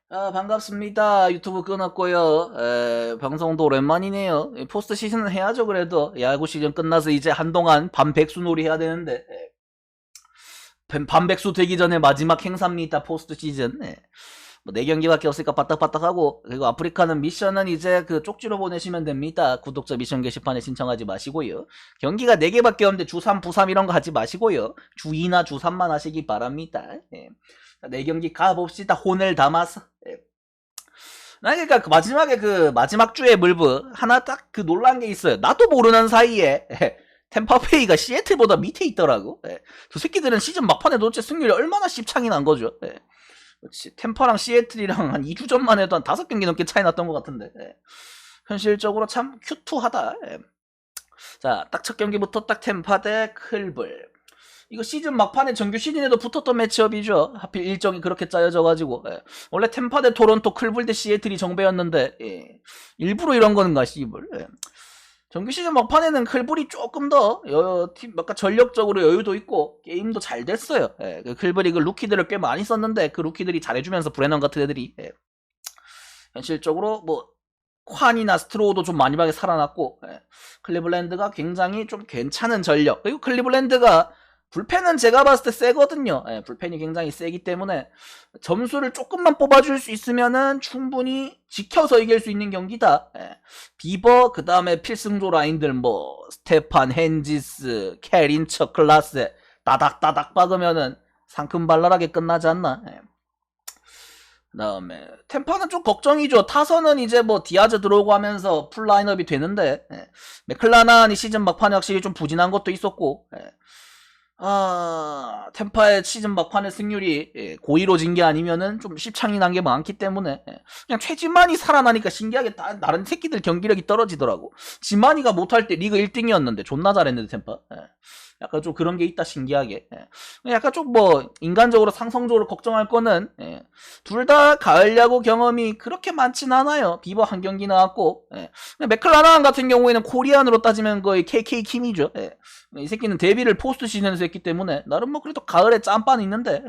반갑습니다. 유튜브 끊었고요. 방송도 오랜만이네요. 포스트 시즌은 해야죠. 그래도 야구 시즌 끝나서 이제 한동안 반백수 놀이 해야 되는데 반백수 되기 전에 마지막 행사입니다. 포스트 시즌. 뭐 4경기밖에 없으니까 바딱바딱하고, 그리고 아프리카는 미션은 이제 그 쪽지로 보내시면 됩니다. 구독자 미션 게시판에 신청하지 마시고요. 경기가 4개밖에 없는데 주3, 부3 이런 거 하지 마시고요. 주2나 주3만 하시기 바랍니다. 4경기 가봅시다. 혼을 담아서. 그러니까 그 마지막에 그 마지막 주에 물브 하나 딱 그 놀란 게 있어요. 나도 모르는 사이에 템파페이가 시애틀보다 밑에 있더라고. 저 새끼들은 시즌 막판에 도대체 승률이 얼마나 씹창이 난 거죠. 템파랑 시애틀이랑 한 2주 전만 해도 한 5경기 넘게 차이 났던 것 같은데. 현실적으로 참 큐투하다. 자, 딱 첫 경기부터 딱 템파 대 클블. 이거 시즌 막판에 정규 시즌에도 붙었던 매치업이죠. 하필 일정이 그렇게 짜여져가지고. 원래 템파 대 토론토, 클블 대 시애틀이 정배였는데 일부러 이런 건가 씨발. 정규 시즌 막판에는 클블이 조금 더 약간 전력적으로 여유도 있고 게임도 잘 됐어요. 그 클블이 그 루키들을 꽤 많이 썼는데 그 루키들이 잘해주면서 브레넌 같은 애들이 현실적으로 뭐 콴이나 스트로우도 좀 많이 방에 살아났고, 클리블랜드가 굉장히 좀 괜찮은 전력. 그리고 클리블랜드가 불펜은 제가 봤을 때 세거든요. 불펜이 굉장히 세기 때문에 점수를 조금만 뽑아줄 수 있으면은 충분히 지켜서 이길 수 있는 경기다. 비버, 그 다음에 필승조 라인들 뭐 스테판, 헨지스, 캐린처, 클라스 따닥따닥 박으면은 상큼발랄하게 끝나지 않나. 그 다음에 템파는 좀 걱정이죠. 타선은 이제 뭐 디아즈 들어오고 하면서 풀 라인업이 되는데 맥클라난이 시즌 막판에 확실히 좀 부진한 것도 있었고, 템파의 시즌 막판의 승률이 고의로 진 게 아니면은 좀 씹창이 난 게 많기 때문에 그냥 최지만이 살아나니까 신기하게 다른 새끼들 경기력이 떨어지더라고. 지만이가 못할 때 리그 1등이었는데 존나 잘했는데 템파. 약간 좀 그런 게 있다 신기하게. 약간 좀 뭐 인간적으로 상성적으로 걱정할 거는 둘 다 가을 야구 경험이 그렇게 많진 않아요. 비버 한 경기 나왔고, 맥클라난 같은 경우에는 코리안으로 따지면 거의 KK 킴이죠. 이 새끼는 데뷔를 포스트 시즌에서 했기 때문에 나름 뭐 그래도 가을에 짬바는 있는데,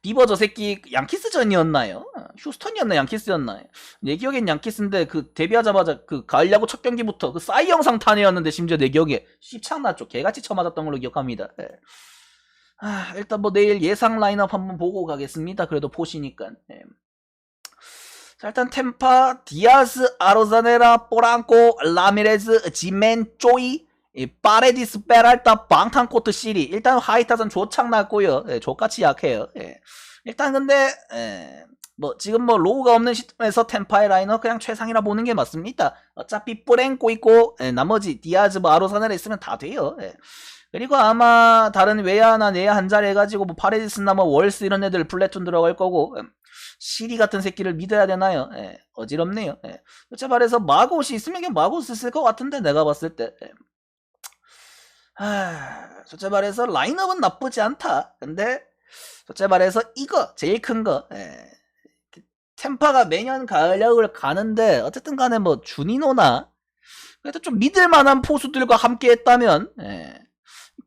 비버 저 새끼 양키스전이었나요? 휴스턴이었나 양키스였나? 내 기억엔 양키스인데 그 데뷔하자마자 그 가을 야구 첫 경기부터 그 싸이 영상 탄이었는데 심지어 내 기억에 씹창났죠. 개같이 쳐맞았던 걸로 기억합니다. 일단 뭐 내일 예상 라인업 한번 보고 가겠습니다. 그래도 포시니까. 자, 일단 템파 디아스, 아로자네라, 포랑코, 라미레즈, 지멘, 쪼이, 파레디스, 페랄타, 방탄코트 시리. 일단 하이타선 조창났고요. 족같이 약해요. 일단 근데 뭐 지금 뭐 로우가 없는 시점에서 템파의 라인업 그냥 최상이라 보는 게 맞습니다. 어차피 뿌랭코 있고 나머지 디아즈, 뭐 아로사네라 있으면 다 돼요. 그리고 아마 다른 외야나 내야 한 자리 해가지고 뭐 파레디스나 뭐 월스 이런 애들 플래툰 들어갈 거고, 시리 같은 새끼를 믿어야 되나요? 어지럽네요. 어째 말해서 마고시 있으면 그냥 마고스 쓸 것 같은데 내가 봤을 때. 솔직히 말해서 라인업은 나쁘지 않다. 근데 솔직히 말해서 이거 제일 큰 거. 템파가 매년 가을 야구를 가는데 어쨌든 간에 뭐 주니노나 그래도 좀 믿을만한 포수들과 함께 했다면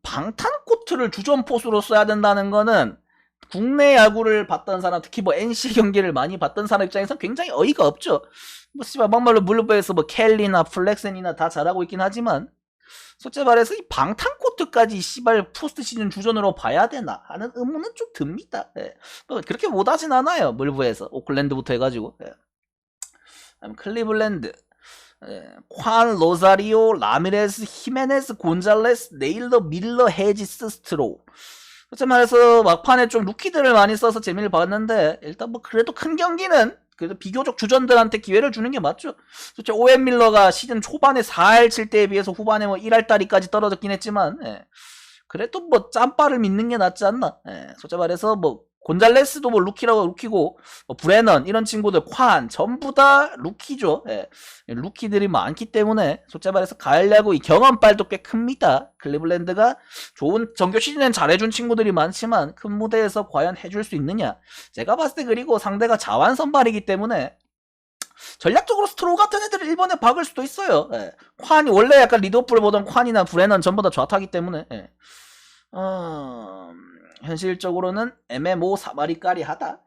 방탄코트를 주전 포수로 써야 된다는 거는 국내 야구를 봤던 사람, 특히 뭐 NC 경기를 많이 봤던 사람 입장에서 굉장히 어이가 없죠. 뭐 씨발 막말로 물루브에서 뭐 켈리나 플렉센이나 다 잘하고 있긴 하지만 솔직히 말해서 이 방탄코트까지 씨발 포스트 시즌 주전으로 봐야 되나 하는 의문은 좀 듭니다. 뭐 그렇게 못하진 않아요. 물부에서 오클랜드부터 해가지고. 클리블랜드 콴, 로사리오, 라미레스, 히메네스, 곤잘레스, 네일러, 밀러, 헤지스, 스트로우. 솔직히 말해서 막판에 좀 루키들을 많이 써서 재미를 봤는데 일단 뭐 그래도 큰 경기는 그래도 비교적 주전들한테 기회를 주는 게 맞죠. 솔직히 오웬 밀러가 시즌 초반에 4할 칠 때에 비해서 후반에 뭐 1할 따리까지 떨어졌긴 했지만 그래도 뭐 짬바를 믿는 게 낫지 않나. 솔직히 말해서 뭐 곤잘레스도 뭐 루키라고 루키고 뭐 브레넌 이런 친구들 콴 전부 다 루키죠. 루키들이 많기 때문에 솔직히 말해서 가을 야구 이 경험빨도 꽤 큽니다. 클리블랜드가 좋은 정규 시즌엔 잘해준 친구들이 많지만 큰 무대에서 과연 해줄 수 있느냐. 제가 봤을 때 그리고 상대가 자완 선발이기 때문에 전략적으로 스트로우 같은 애들을 일본에 박을 수도 있어요. 콴이 원래 약간 리드오프를 보던 콴이나 브레넌 전부 다 좌타기 때문에 현실적으로는 MMO 사마리까리 하다.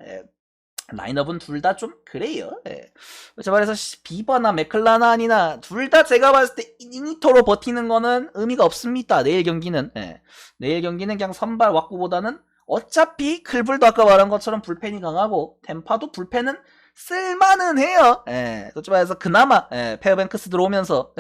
라인업은 둘 다 좀 그래요. 예. 그래서 말해서 비버나 맥클라난이나 둘 다 제가 봤을 때 이니터로 버티는 거는 의미가 없습니다. 내일 경기는. 예. 내일 경기는 그냥 선발 왁구보다는 어차피 클불도 아까 말한 것처럼 불펜이 강하고 템파도 불펜은 쓸만은 해요. 예. 그렇지 말해서 그나마 페어뱅크스 들어오면서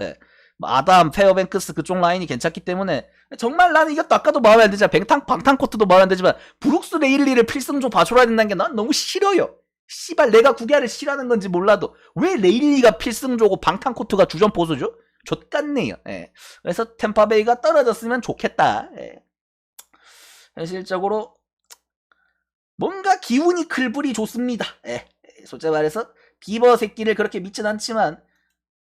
아담, 페어뱅크스 그쪽 라인이 괜찮기 때문에 정말 나는 이것도 아까도 마음에 안 들지만 방탄코트도 마음에 안 들지만 브룩스 레일리를 필승조 봐줘야 된다는 게 난 너무 싫어요. 씨발 내가 구기아를 싫어하는 건지 몰라도 왜 레일리가 필승조고 방탄코트가 주전 보수죠? 좆같네요. 예. 그래서 템파베이가 떨어졌으면 좋겠다. 예. 현실적으로 뭔가 기운이 클불이 좋습니다. 예. 솔직히 말해서 비버 새끼를 그렇게 믿진 않지만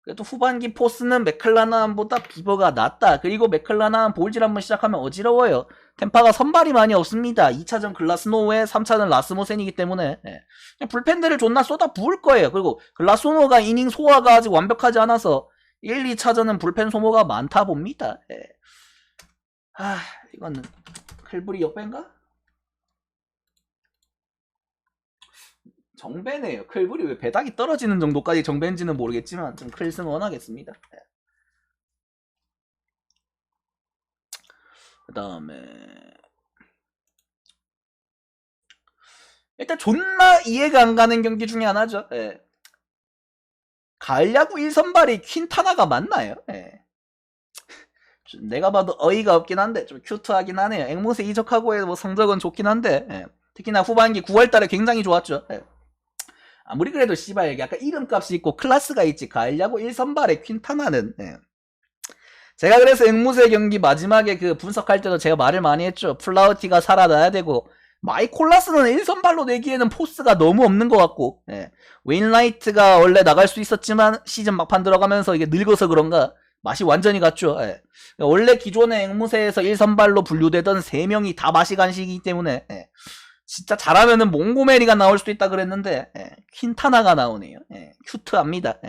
그래도 후반기 포스는 맥클라난보다 비버가 낫다. 그리고 맥클라난 볼질 한번 시작하면 어지러워요. 템파가 선발이 많이 없습니다. 2차전 글라스노우에 3차전 라스무센이기 때문에 그냥 불펜들을 존나 쏟아 부을 거예요. 그리고 글라스노우가 이닝 소화가 아직 완벽하지 않아서 1, 2차전은 불펜 소모가 많다 봅니다. 이거는 클불이 역배인가? 정배네요. 클불이 왜 배당이 떨어지는 정도까지 정배인지는 모르겠지만 좀 클승 원하겠습니다. 그 다음에 일단 존나 이해가 안 가는 경기 중에 하나죠. 가을 야구 1선발이 퀸타나가 맞나요? 내가 봐도 어이가 없긴 한데 좀 큐트하긴 하네요. 앵무새 이적하고 뭐 성적은 좋긴 한데 특히나 후반기 9월달에 굉장히 좋았죠. 아무리 그래도 씨발 약간 이름값이 있고 클래스가 있지 가을 야구 1선발의 퀸타나는 제가 그래서 앵무새 경기 마지막에 그 분석할 때도 제가 말을 많이 했죠. 플라우티가 살아나야 되고 마이콜라스는 1선발로 내기에는 포스가 너무 없는 것 같고 웨인라이트가 원래 나갈 수 있었지만 시즌 막판 들어가면서 이게 늙어서 그런가 맛이 완전히 갔죠. 원래 기존의 앵무새에서 1선발로 분류되던 3명이 다 맛이 간 시기이기 때문에 진짜 잘하면은 몽고메리가 나올 수도 있다 그랬는데 퀸타나가 나오네요. 큐트합니다.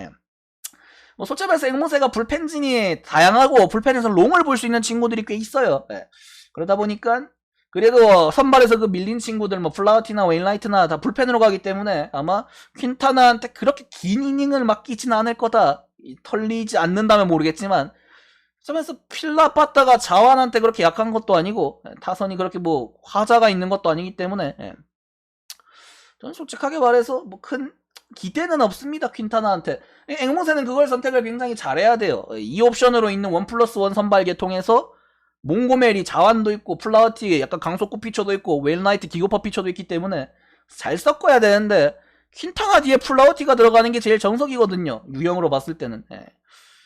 뭐 솔직히 말해서 앵무새가 불펜진이 다양하고 불펜에서 롱을 볼 수 있는 친구들이 꽤 있어요. 그러다 보니까 그래도 선발에서 그 밀린 친구들 뭐 플라우티나 웨인라이트나 다 불펜으로 가기 때문에 아마 퀸타나한테 그렇게 긴 이닝을 맡기진 않을 거다. 털리지 않는다면 모르겠지만 점에서 필라파타가 자완한테 그렇게 약한 것도 아니고 타선이 그렇게 뭐 화자가 있는 것도 아니기 때문에 저는 솔직하게 말해서 뭐 큰 기대는 없습니다. 퀸타나한테. 앵무새는 그걸 선택을 굉장히 잘해야 돼요. 이 옵션으로 있는 1+1 선발 계통에서 몽고메리 자완도 있고 플라워티 약간 강속구 피처도 있고 웨일나이트 기고파 피처도 있기 때문에 잘 섞어야 되는데 퀸타나 뒤에 플라워티가 들어가는 게 제일 정석이거든요. 유형으로 봤을 때는.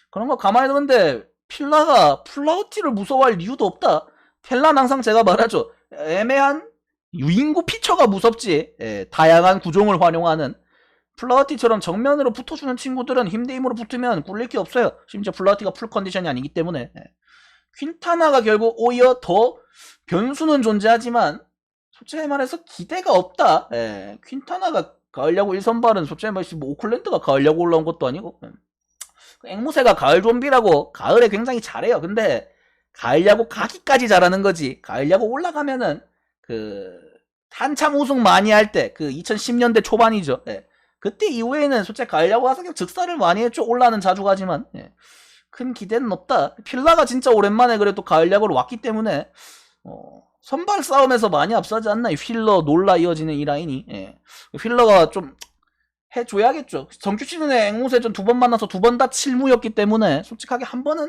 그런 거 가만히 두는데 필라가 플라우티를 무서워할 이유도 없다. 필라는 항상 제가 말하죠. 애매한 유인구 피처가 무섭지. 다양한 구종을 활용하는 플라우티처럼 정면으로 붙어주는 친구들은 힘대 힘으로 붙으면 꿀릴 게 없어요. 심지어 플라우티가 풀 컨디션이 아니기 때문에. 퀸타나가 결국 오히려 더 변수는 존재하지만 솔직히 말해서 기대가 없다. 퀸타나가 가을 야구 1선발은 솔직히 말해서 뭐 오클랜드가 가을 야구 올라온 것도 아니고 앵무새가 가을 좀비라고 가을에 굉장히 잘해요. 근데 가을 야구 가기까지 잘하는 거지. 가을 야구 올라가면은 그 한참 우승 많이 할 때 그 2010년대 초반이죠. 그때 이후에는 솔직히 가을 야구 가서 그냥 즉사를 많이 했죠. 올라는 자주 가지만 큰 기대는 없다. 필라가 진짜 오랜만에 그래도 가을 야구로 왔기 때문에 선발 싸움에서 많이 앞서지 않나. 휠러 놀라 이어지는 이 라인이 휠러가 좀 해줘야겠죠. 정규 시즌에 앵무새전 2번 만나서 2번 다 7무였기 때문에 솔직하게 한 번은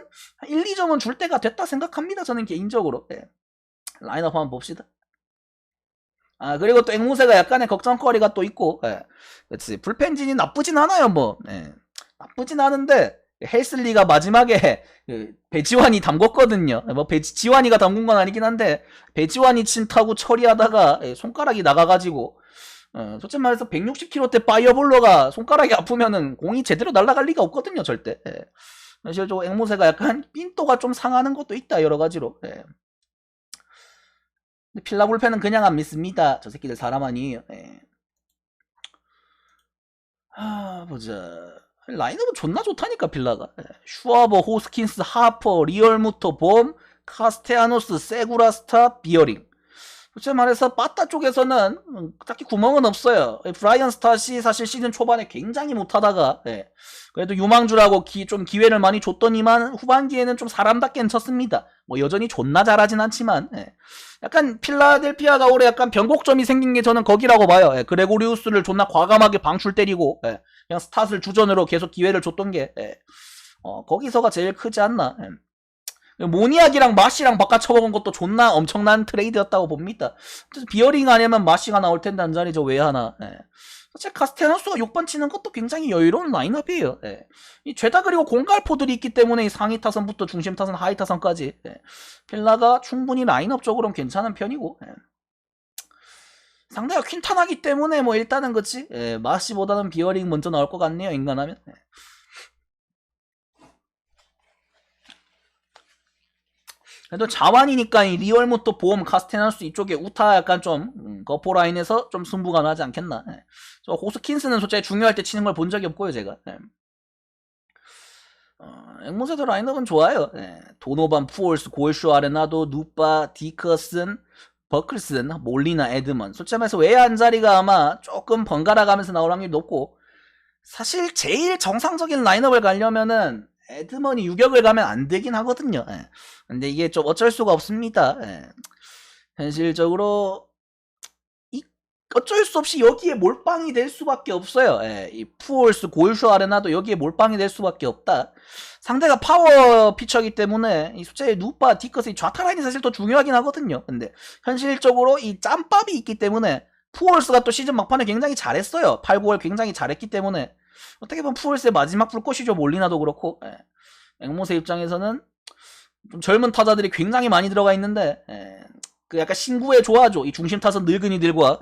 1, 2점은 줄 때가 됐다 생각합니다. 저는 개인적으로. 라인업 한번 봅시다. 그리고 또 앵무새가 약간의 걱정거리가 또 있고 그치 불펜진이 나쁘진 않아요. 뭐 나쁘진 않은데 헬슬리가 마지막에 그 배지환이 담궜거든요. 뭐 지환이가 담근 건 아니긴 한데 배지환이 친타고 처리하다가 손가락이 나가가지고 솔직히 말해서 160kg대 파이어볼러가 손가락이 아프면은 공이 제대로 날아갈 리가 없거든요. 절대. 사실 저 앵무새가 약간 삔또가 좀 상하는 것도 있다. 여러가지로. 필라 불펜은 그냥 안 믿습니다. 저 새끼들 사람 아니에요. 보자. 라인업은 존나 좋다니까 필라가. 슈아버, 호스킨스, 하퍼, 리얼무터, 봄, 카스테아노스, 세구라스타, 비어링. 솔직히 말해서 빠따 쪽에서는 딱히 구멍은 없어요. 브라이언 스탓이 사실 시즌 초반에 굉장히 못하다가 그래도 유망주라고 좀 기회를 많이 줬더니만 후반기에는 좀 사람답게 쳤습니다. 뭐 여전히 존나 잘하진 않지만 약간 필라델피아가 올해 약간 변곡점이 생긴 게 저는 거기라고 봐요. 그레고리우스를 존나 과감하게 방출 때리고 그냥 스탓을 주전으로 계속 기회를 줬던 게 거기서가 제일 크지 않나. 모니악이랑 마시랑 바꿔 쳐먹은 것도 존나 엄청난 트레이드였다고 봅니다. 비어링 아니면 마시가 나올 텐데 한 자리죠. 왜 하나. 사실 카스테나스가 6번 치는 것도 굉장히 여유로운 라인업이에요. 이 죄다 그리고 공갈포들이 있기 때문에 이 상위 타선부터 중심 타선, 하위 타선까지 필라가 충분히 라인업적으로는 괜찮은 편이고 상대가 퀸탄하기 때문에 뭐 일단은 그치 마시보다는 비어링 먼저 나올 것 같네요. 인간하면. 그래도 자완이니까 이 리얼무토 보험 카스테나스 이쪽에 우타 약간 좀 거포 라인에서 좀 승부가 나지 않겠나. 저 호스킨스는 솔직히 중요할 때 치는 걸 본 적이 없고요 제가. 앵무새도 라인업은 좋아요. 도노반, 푸올스, 고일쇼, 아레나도, 누빠, 디커슨, 버클슨, 몰리나, 에드먼. 솔직히 말해서 외야 한 자리가 아마 조금 번갈아 가면서 나올 확률이 높고 사실 제일 정상적인 라인업을 가려면은 에드먼이 유격을 가면 안 되긴 하거든요. 근데 이게 좀 어쩔 수가 없습니다. 현실적으로 어쩔 수 없이 여기에 몰빵이 될 수밖에 없어요. 이 푸올스, 고일쇼 아레나도 여기에 몰빵이 될 수밖에 없다. 상대가 파워 피처이기 때문에 이 숫자의 누빠, 디커스, 좌타 라인이 사실 더 중요하긴 하거든요. 근데 현실적으로 이 짬밥이 있기 때문에 푸올스가 또 시즌 막판에 굉장히 잘했어요. 8, 9월 굉장히 잘했기 때문에 어떻게 보면 푸올스의 마지막 불꽃이죠. 몰리나도 그렇고 앵모세 입장에서는 좀 젊은 타자들이 굉장히 많이 들어가 있는데 그 약간 신구의 조화죠. 이 중심 타선 늙은이들과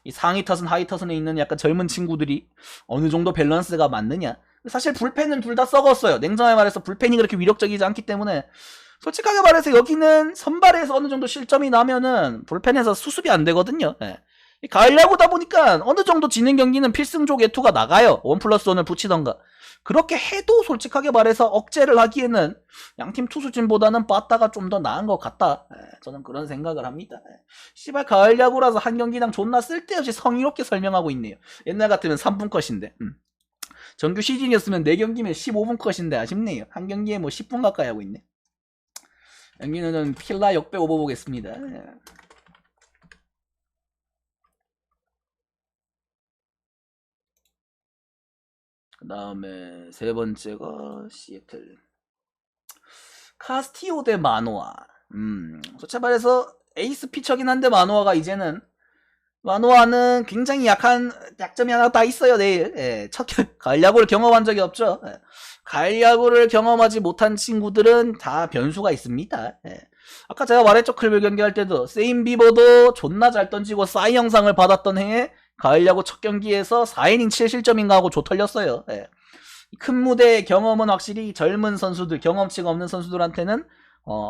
이 상위 타선, 하위 타선에 있는 약간 젊은 친구들이 어느 정도 밸런스가 맞느냐. 사실 불펜은 둘 다 썩었어요. 냉정하게 말해서 불펜이 그렇게 위력적이지 않기 때문에 솔직하게 말해서 여기는 선발에서 어느 정도 실점이 나면은 불펜에서 수습이 안 되거든요. 가을 야구다 보니까 어느 정도 지는 경기는 필승조 예투가 나가요. 1+1을 붙이던가. 그렇게 해도 솔직하게 말해서 억제를 하기에는 양팀 투수진보다는 빠따가 좀 더 나은 것 같다. 저는 그런 생각을 합니다. 씨발 가을 야구라서 한 경기당 존나 쓸데없이 성의롭게 설명하고 있네요. 옛날 같으면 3분 컷인데. 정규 시즌이었으면 4경기면 15분 컷인데 아쉽네요. 한 경기에 뭐 10분 가까이 하고 있네. 여기는 필라 역배 오버 보겠습니다. 그 다음에 세 번째가 시애틀 카스티오 대 마노아. 솔직히 말해서 에이스 피처긴 한데 마노아가 마노아는 굉장히 약점이 하나 다 있어요. 내일 첫 가을 야구를 경험한 적이 없죠. 가을 야구를 경험하지 못한 친구들은 다 변수가 있습니다. 아까 제가 말했죠. 클벨 경기할 때도 세임 비버도 존나 잘 던지고 싸이 영상을 받았던 해에 가을 야구 첫 경기에서 4이닝 7실점인가 하고 조털렸어요. 큰 무대의 경험은 확실히 젊은 선수들, 경험치가 없는 선수들한테는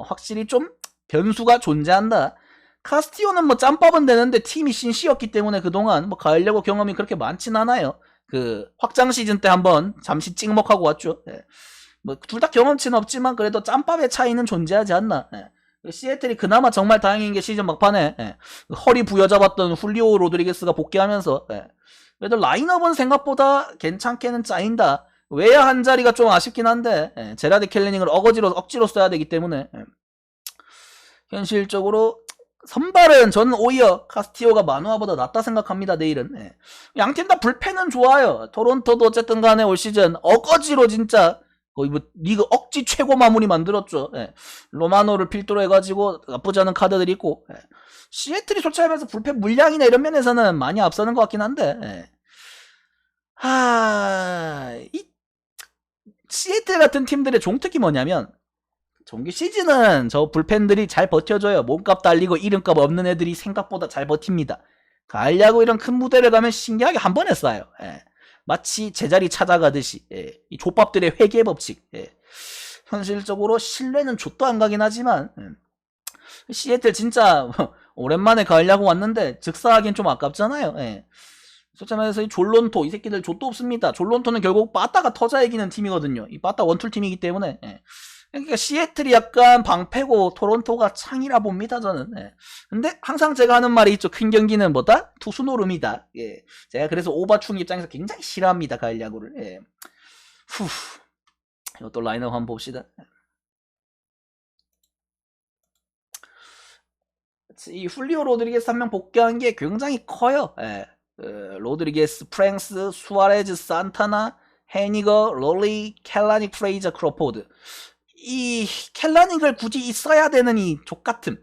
확실히 좀 변수가 존재한다. 카스티오는 뭐 짬밥은 되는데 팀이 신시였기 때문에 그동안 뭐 가을 야구 경험이 그렇게 많진 않아요. 그 확장 시즌 때 한번 잠시 찍먹하고 왔죠. 뭐 둘 다 경험치는 없지만 그래도 짬밥의 차이는 존재하지 않나. 시애틀이 그나마 정말 다행인 게 시즌 막판에 허리 부여잡았던 훌리오 로드리게스가 복귀하면서 그래도 라인업은 생각보다 괜찮게는 짜인다. 외야 한 자리가 좀 아쉽긴 한데 제라드 켈레닝을 억지로 써야 되기 때문에 현실적으로 선발은 저는 오히려 카스티오가 마누아보다 낫다 생각합니다. 내일은 양팀 다 불펜은 좋아요. 토론토도 어쨌든 간에 올 시즌 어거지로 진짜 거의 뭐 리그 억지 최고 마무리 만들었죠. 로마노를 필두로 해가지고 나쁘지 않은 카드들이 있고 시애틀이 솔직히 하면서 불펜 물량이나 이런 면에서는 많이 앞서는 것 같긴 한데 이 시애틀 같은 팀들의 종특이 뭐냐면 정규 시즌은 저 불펜들이 잘 버텨줘요. 몸값 달리고 이름값 없는 애들이 생각보다 잘 버팁니다. 가을 야구 이런 큰 무대를 가면 신기하게 한 번에 쏴요. 마치 제자리 찾아가듯이 이 족밥들의 회계 법칙. 현실적으로 신뢰는 족도 안 가긴 하지만 시애틀 진짜 오랜만에 가을 야구 왔는데 즉사하기엔 좀 아깝잖아요. 솔직히 말해서 이 졸론토 이 새끼들 족도 없습니다. 졸론토는 결국 빠따가 터져 이기는 팀이거든요. 이 빠따 원툴 팀이기 때문에 그러니까 시애틀이 약간 방패고 토론토가 창이라 봅니다, 저는. 예. 근데 항상 제가 하는 말이 있죠. 큰 경기는 뭐다? 투수 노름이다. 예. 제가 그래서 오바충 입장에서 굉장히 싫어합니다, 가을 야구를. 예. 후. 이것도 라인업 한번 봅시다. 이 훌리오 로드리게스 한 명 복귀한 게 굉장히 커요. 예. 로드리게스, 프랭스, 수아레즈, 산타나, 헤니거, 롤리, 켈라닉, 프레이저, 크로포드. 이 켈라닉을 굳이 있어야 되는 이 족같음.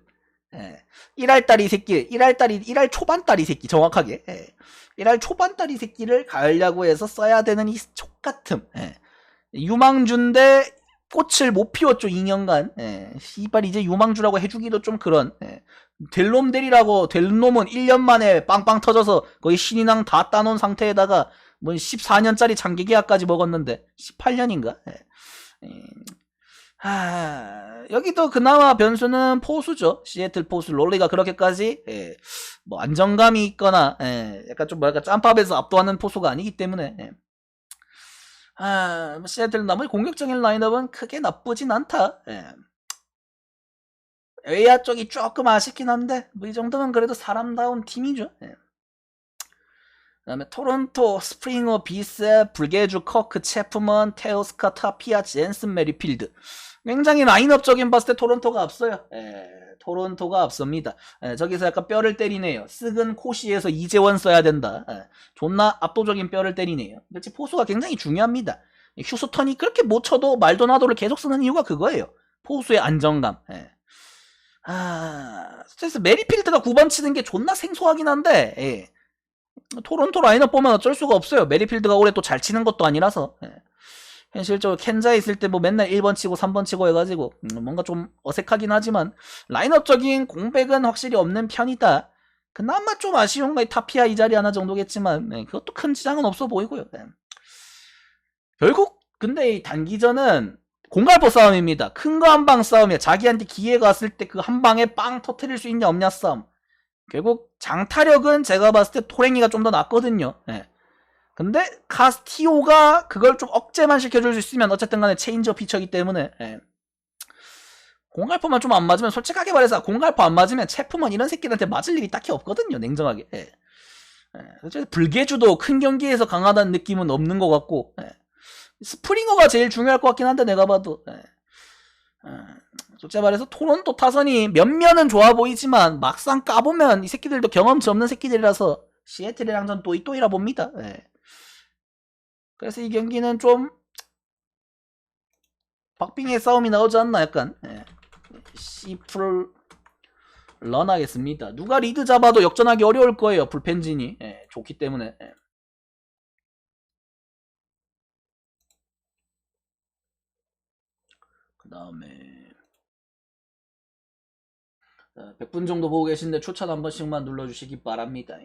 예. 1할 이 새끼, 1할 초반딸 이 새끼, 정확하게. 예. 1할 초반딸 이 새끼를 가을 야구에서 써야 되는 이 족같음. 예. 유망준 대 꽃을 못 피웠죠, 2년간. 예. 씨발, 이제 유망주라고 해주기도 좀 그런. 예. 델놈 대리라고, 델놈은 1년 만에 빵빵 터져서 거의 신인왕 다 따놓은 상태에다가 뭐 14년짜리 장기 계약까지 먹었는데, 18년인가? 예. 여기도 그나마 변수는 포수죠. 시애틀 포수 롤리가 그렇게까지 뭐 안정감이 있거나 약간 좀 뭐랄까 짬밥에서 압도하는 포수가 아니기 때문에 시애틀 나머지 공격적인 라인업은 크게 나쁘진 않다. 외야 쪽이 조금 아쉽긴 한데 뭐 이 정도면 그래도 사람다운 팀이죠. 그다음에 토론토, 스프링어, 비세, 불게주, 커크, 체프먼, 테오스카, 타피아, 젠슨, 메리필드. 굉장히 라인업적인 봤을 때 토론토가 앞서요. 토론토가 앞섭니다. 저기서 약간 뼈를 때리네요. 쓱은 코시에서 이재원 써야 된다. 존나 압도적인 뼈를 때리네요. 그렇지 포수가 굉장히 중요합니다. 휴스턴이 그렇게 못 쳐도 말도나도를 계속 쓰는 이유가 그거예요. 포수의 안정감. 그래서 메리필드가 9번 치는 게 존나 생소하긴 한데 토론토 라인업 보면 어쩔 수가 없어요. 메리필드가 올해 또 잘 치는 것도 아니라서. 현실적으로 캔자에 있을 때 뭐 맨날 1번 치고 3번 치고 해가지고 뭔가 좀 어색하긴 하지만 라인업적인 공백은 확실히 없는 편이다. 그나마 좀 아쉬운 건 타피아 이 자리 하나 정도겠지만 그것도 큰 지장은 없어 보이고요. 결국 근데 이 단기전은 공갈포 싸움입니다. 큰 거 한 방 싸움이야. 자기한테 기회가 왔을 때 그 한 방에 빵 터트릴 수 있냐 없냐 싸움. 결국 장타력은 제가 봤을 때 토랭이가 좀 더 낫거든요. 근데 카스티오가 그걸 좀 억제만 시켜줄 수 있으면 어쨌든 간에 체인지업 피처이기 때문에 공갈포만 좀 안 맞으면 솔직하게 말해서 공갈포 안 맞으면 체프먼 이런 새끼들한테 맞을 일이 딱히 없거든요. 냉정하게. 불개주도 큰 경기에서 강하다는 느낌은 없는 것 같고 스프링어가 제일 중요할 것 같긴 한데 내가 봐도 솔직히 말해서 토론토 타선이 몇면은 좋아 보이지만 막상 까보면 이 새끼들도 경험치 없는 새끼들이라서 시애틀이랑 전 또이또이라 봅니다. 그래서 이 경기는 좀 박빙의 싸움이 나오지 않나 약간 C풀 런 하겠습니다. 누가 리드 잡아도 역전하기 어려울 거예요. 불펜진이 좋기 때문에. 그 다음에 100분 정도 보고 계신데 추천 한 번씩만 눌러주시기 바랍니다.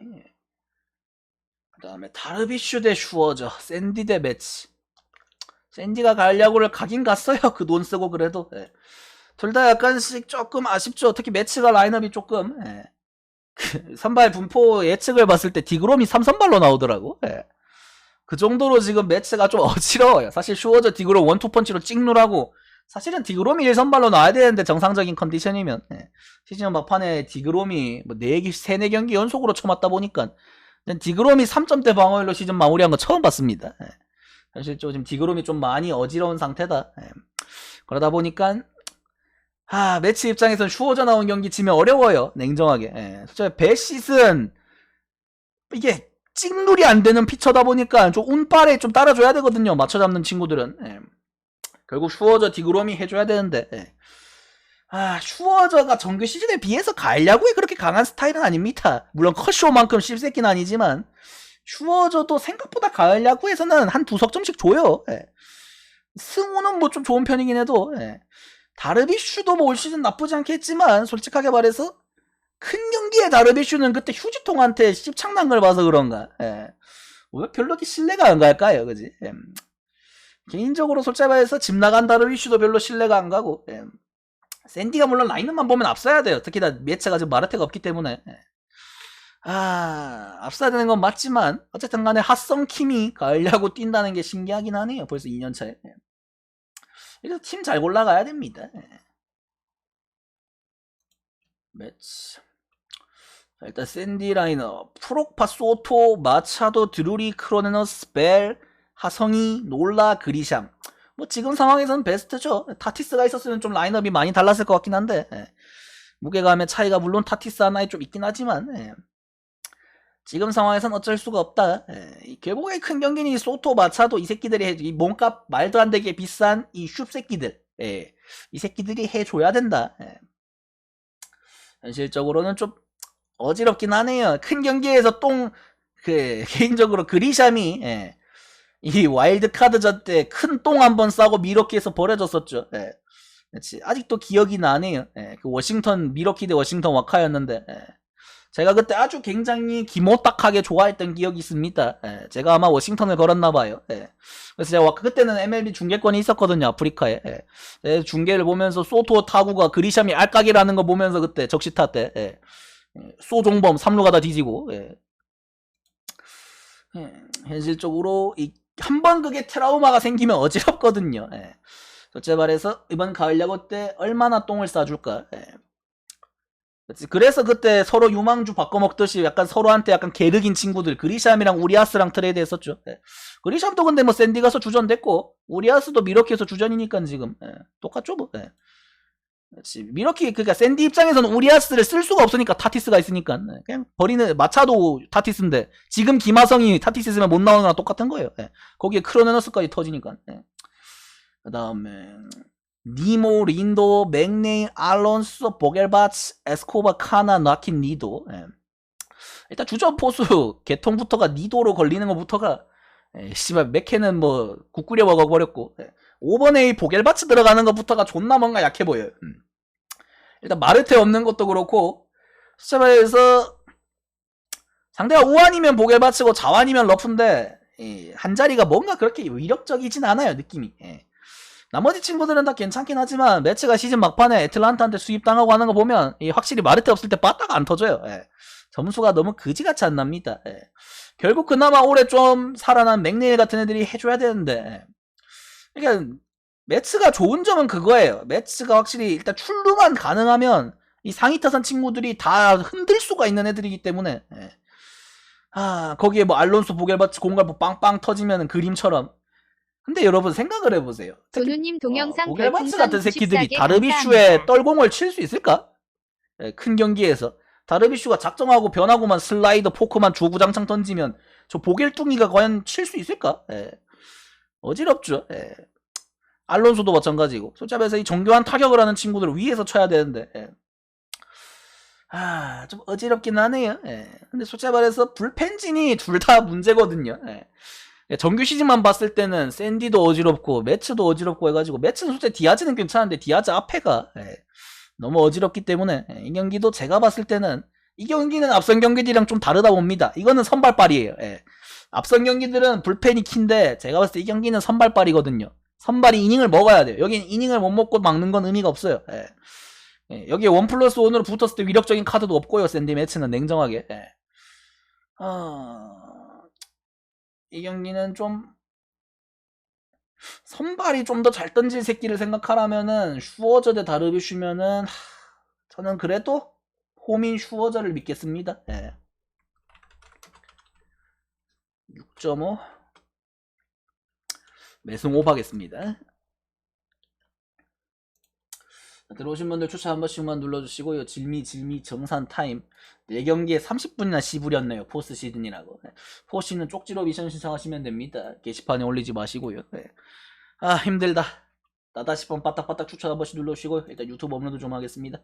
그 다음에 다르비슈 대 슈어저, 샌디 대 매치. 샌디가 가을 야구를 가긴 갔어요. 그 돈 쓰고 그래도. 둘 다 약간씩 조금 아쉽죠. 특히 매치가 라인업이 조금 선발 분포 예측을 봤을 때 디그롬이 3선발로 나오더라고. 그 정도로 지금 매치가 좀 어지러워요. 사실 슈어저 디그롬 원투펀치로 찍누라고 사실은 디그롬이 1선발로 나와야 되는데 정상적인 컨디션이면 시즌 막판에 디그롬이 뭐 3-4경기 연속으로 쳐맞다 보니까 디그롬이 3점대 방어율로 시즌 마무리한 거 처음 봤습니다. 사실 지금 디그롬이 좀 많이 어지러운 상태다. 그러다 보니까 매치 입장에서는 슈어저 나온 경기 치면 어려워요. 냉정하게. 솔직히 배시즌 이게 찍눌이 안 되는 피처다 보니까 좀 운빨에 좀 따라줘야 되거든요. 맞춰 잡는 친구들은. 결국 슈어저 디그롬이 해줘야 되는데 슈어저가 정규 시즌에 비해서 가을 야구에 그렇게 강한 스타일은 아닙니다. 물론 컷쇼만큼 씹새끼는 아니지만 슈어저도 생각보다 가을 야구에서는 한 2석점씩 줘요. 승우는 뭐 좀 좋은 편이긴 해도 다르비슈도 뭐 올 시즌 나쁘지 않겠지만 솔직하게 말해서 큰 경기에 다르비슈는 그때 휴지통한테 씹창난 걸 봐서 그런가 왜 별로 신뢰가 안 갈까요? 그지? 개인적으로 솔직히 말해서 집 나간 다르비슈도 별로 신뢰가 안 가고 샌디가 물론 라인업만 보면 앞서야 돼요. 특히 다 매체가 지금 마르테가 없기 때문에 앞서야 되는 건 맞지만 어쨌든 간에 핫성 킴이 가을 야구 뛴다는 게 신기하긴 하네요. 벌써 2년차에 그래서 팀 잘 골라가야 됩니다. 매치. 자, 일단 샌디 라이너, 프록파, 소토, 마차도, 드루리, 크로네너스, 벨, 하성이, 놀라, 그리샴. 뭐 지금 상황에서는 베스트죠. 타티스가 있었으면 좀 라인업이 많이 달랐을 것 같긴 한데 무게감의 차이가 물론 타티스 하나에 좀 있긴 하지만 지금 상황에선 어쩔 수가 없다. 결국에 큰 경기는 소토, 마차도 이 새끼들이 이 몸값 말도 안 되게 비싼 이 슈 새끼들 이 새끼들이 해줘야 된다. 현실적으로는 좀 어지럽긴 하네요. 큰 경기에서 개인적으로 그리샴이 이 와일드카드전 때 큰 똥 한번 싸고 미러키에서 버려졌었죠. 그렇지. 아직도 기억이 나네요. 그 워싱턴 미러키 대 워싱턴 와카였는데 제가 그때 아주 굉장히 기모딱하게 좋아했던 기억이 있습니다. 제가 아마 워싱턴을 걸었나봐요. 그래서 제가 그때는 MLB 중계권이 있었거든요. 아프리카에. 중계를 보면서 소토 타구가 그리샴이 알까기라는 거 보면서 그때 적시타 때 소종범 3루 가다 뒤지고 현실적으로 한번 그게 트라우마가 생기면 어지럽거든요. 첫째 말해서 이번 가을 야구 때 얼마나 똥을 싸줄까. 그래서 그때 서로 유망주 바꿔먹듯이 약간 서로한테 약간 개르긴 친구들 그리샴이랑 우리아스랑 트레이드 했었죠. 그리샴도 근데 뭐 샌디 가서 주전됐고 우리아스도 미러키에서 주전이니까 지금 똑같죠 뭐. 그렇지. 미러키 그러니까 샌디 입장에서는 우리아스를 쓸 수가 없으니까 타티스가 있으니까 그냥 버리는. 마차도 타티스인데 지금 김하성이 타티스 있으면 못 나오는 거랑 똑같은 거예요. 거기에 크로네너스까지 터지니까. 그 다음에 니모, 린도, 맥네인, 알론소, 보겔바츠, 에스코바, 카나, 나킨, 니도. 일단 주전 포수 개통부터가 니도로 걸리는 것부터가 씨발 맥케는 뭐 국 끓여 먹어버렸고 5번에 보겔바츠 들어가는 것부터가 존나 뭔가 약해 보여요. 일단 마르테 없는 것도 그렇고 수차에서 상대가 우완이면 보겔바츠고 자완이면 러프인데 한 자리가 뭔가 그렇게 위력적이진 않아요 느낌이. 나머지 친구들은 다 괜찮긴 하지만 매치가 시즌 막판에 애틀란타한테 수입당하고 하는 거 보면 확실히 마르테 없을 때 빠따가 안 터져요. 점수가 너무 그지같이 안 납니다. 결국 그나마 올해 좀 살아난 맥네일 같은 애들이 해줘야 되는데 그러니까 매츠가 좋은 점은 그거예요. 매츠가 확실히 일단 출루만 가능하면 이 상위 타선 친구들이 다 흔들 수가 있는 애들이기 때문에 거기에 뭐 알론소 보겔바츠 공갈포 빵빵 터지면 그림처럼. 근데 여러분 생각을 해보세요. 조누님 동영상 보겔바츠 같은 새끼들이 다르비슈에 떨공을 칠 수 있을까? 큰 경기에서 다르비슈가 작정하고 변하고만 슬라이더 포크만 주구장창 던지면 저 보겔뚱이가 과연 칠 수 있을까? 어지럽죠. 알론소도 마찬가지고. 솔직히 이 정교한 타격을 하는 친구들을 위에서 쳐야 되는데 좀 어지럽긴 하네요. 근데 솔직히 말해서 불펜진이 둘 다 문제거든요. 정규 시즌만 봤을 때는 샌디도 어지럽고 매츠도 어지럽고 해가지고 매츠는 솔직히 디아즈는 괜찮은데 디아즈 앞에가 너무 어지럽기 때문에 이 경기도 제가 봤을 때는 이 경기는 앞선 경기들이랑 좀 다르다 봅니다. 이거는 선발발이에요. 앞선 경기들은 불펜이 킨데 제가 봤을 때 이 경기는 선발발이거든요. 선발이 이닝을 먹어야 돼요. 여긴 이닝을 못 먹고 막는 건 의미가 없어요. 여기에 1+1으로 붙었을 때 위력적인 카드도 없고요. 샌디 매츠는 냉정하게. 이 경기는 좀 선발이 좀 더 잘 던질 새끼를 생각하라면은 슈워저 대 다르비슈면은 저는 그래도 호민 슈워저를 믿겠습니다. 6.5 매승 5 하겠습니다. 들어오신 분들 추천 한 번씩만 눌러주시고요. 질미 정산 타임 4경기에 30분이나 씹으렸네요. 포스트 시즌이라고. 포시는 쪽지로 미션 신청하시면 됩니다. 게시판에 올리지 마시고요. 힘들다. 나다 싶으면 빠딱빠딱 추천 한 번씩 눌러주시고요. 일단 유튜브 업로드 좀 하겠습니다.